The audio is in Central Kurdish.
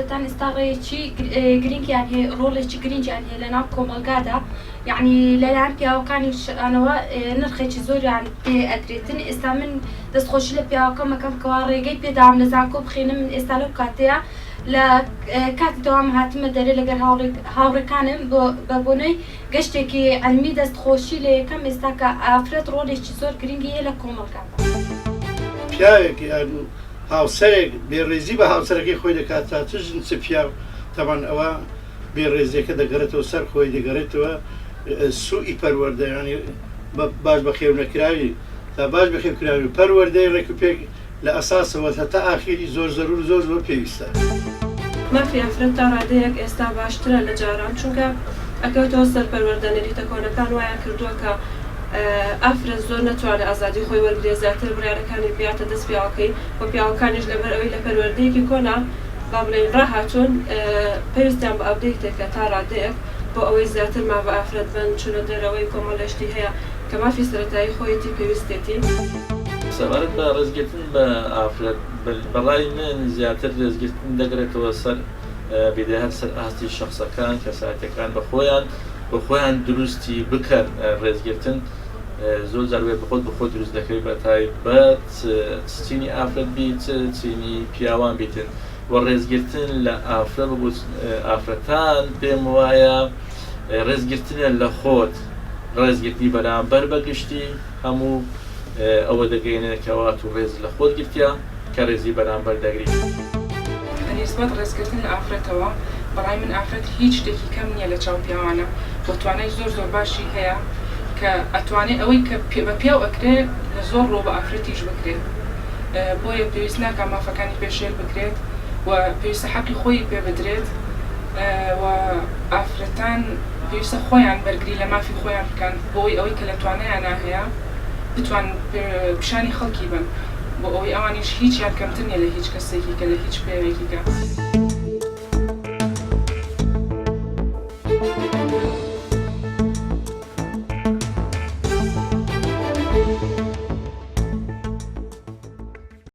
ئافرەتان ئێستا ڕێیەکی گرنگیان هەیە ڕۆڵێکی گرنگیان هەیە لە ناو کۆمەلگادا یعنی لەلایەن پیاوەکانیشانەوە نرخێکی زۆریان پێ ئەدرێتن ئێستا من دەستخۆشی لە پیاوەکەم مەکەم کەوا ڕێگەی پێداوام لە زانکۆ بخێنم من ئێستا لەو کاتەیە لە کاتی دەوام هاتمە دەرێ لەگەر هاوڕێکانم بە بۆنەی گەشتێکی ئەلمی دەستخۆشی لە یەکەم ئێستا کە ئافرەت ڕۆڵێکی زۆر گرنگی هەیە لە کۆمەلگادا. پیاوێک هاوسەرێک بێڕێزی بە هاوسەرەکەی خۆی دەکات تا چ جنسە پیاو تەمان ئەوە بێڕێزیەکە دەگەڕێتەوە سەر خۆی دەگەڕێتەوە سوئی پەروەردەیانی باش بەخێو نەکراوی تا باش بەخێوکراوی پەروەردەی ڕێکوپێک لە ئەساسەوە هەتا ئاخیری زۆر زەرور زۆر پێویستە. مافی ئافرەت تا ڕادەیەک ئێستا باشترە لە جاران چونکە ئەکەوتەوە سەر پەروەردەنەریتە کۆنەکان وایە کردووە کە ئافرەت زۆر نەتوانێت ئازادی خۆی وەرگێ زیاتر بڕیارەکانی بێتە دەست پیاوەکەی بۆ پیاوەکانیش لەبەر ئەوەی لە پەروەردەیەکی کۆنا با بڵێن ڕاهاتوون پێویستیان بە ئەپدەیتێکە تا ڕادەیەک بۆ ئەوەی زیاتر ما بە ئافرەت بن چونە دەرەوەی کۆمەڵێشتی هەیە کە مافی سەرەتایی خۆیەتی پێویستێتی. سەبارەت بە ڕێزگرتن بە ئافرەت بەڵای من زیاتر ڕێزگرتن دەگرێتەوە سەر بێدە هەر سەر ئاستی شخصەکان کەساتەکان بە خۆیان دروستی بکەن ڕێزگرتن زۆر جاروێ بخۆت دروست دەکەوێت بە تایبەت چینی ئافرەت بیت چینی پیاوان بیتن و ڕێزگرتن لە ئافرەت بۆ ئافرەتان پێم وایە ڕێزگرتنە لە خۆت ڕێزگرتنی بەرامبەر بەگشتی هەموو ئەوە دەگەینێکەوە تو ڕێز لە خۆت گرتیا کە ڕێزی بەرامبەر دەگریت. نسبەت ڕێزگرتن لە ئافرەتەوە بەڵای من ئافرەت هیچ شتێکی کەم نییە لە چاو پیاوانە بۆ توانای زۆر باشی هەیە کە ئەتوانێت ئەوەی کە بە پیاو ئەکرێت لە زۆر ڕۆ بە ئافرەتیش بکرێت بۆیە پێویست ناکە مافەکانی پێشێل بکرێت و پێویستە حەقی خۆی پێ بدرێت و ئافرەتان پێویستە خۆیان بەرگری لە مافی خۆیان بکەن بۆی ئەوەی کە لە توانایان هەیە بتوان پیشانی خەڵکی بن بۆ ئەوەی ئەوانیش هیچیان کەمتر نیە لە هیچ کەسێکی کە لە هیچ پێوێکیکە.